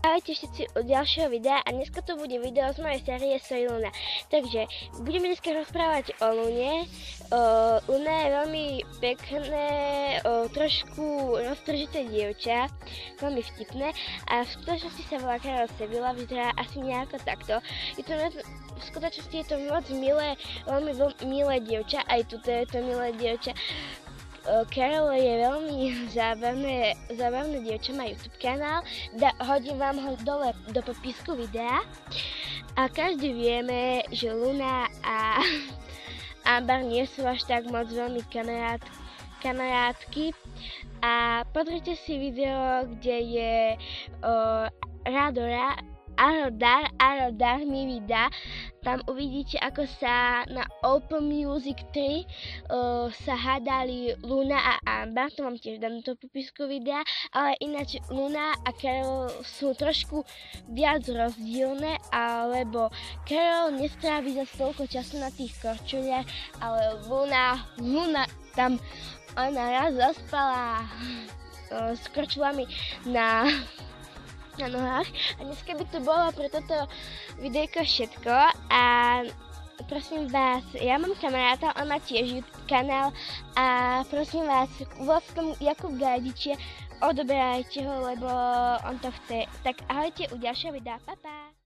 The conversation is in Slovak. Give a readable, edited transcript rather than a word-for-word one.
Ahojte všetci u ďalšieho videa a dneska to bude video z mojej série Soy Luna. Takže budeme dneska rozprávať o Lune. Luna je veľmi pekné, trošku roztržité dievča, veľmi vtipné a v skutočnosti sa volá Karol Sevilla, vyzerá asi nejako takto. V skutočnosti je to moc milé, veľmi milé dievča, aj tuto je to milé dievča. Carol je veľmi zábavné dievča, má YouTube kanál, hodím vám ho dole do popisku videa. A každý vieme, že Luna a Amber nie sú až tak moc veľmi kamarátky. A pozrite si video, kde je Arodar mi vydá. Tam uvidíte, ako sa na Open Music 3 sa hádali Luna a Amber, to vám tiež dám do popisku videa, ale ináč Luna a Carol sú trošku viac rozdielne, alebo Carol nestrávi zase toľko času na tých korčuliach, ale Luna tam ona raz zaspala s korčulami na nohách. A dneska by to bolo pre toto videjko všetko a prosím vás, ja mám kamaráta, on má tiež YouTube kanál a prosím vás, vlastnom Jakub Gajdičie, odoberajte ho, lebo on to chce. Tak ahojte u ďalšieho videa, pa pa!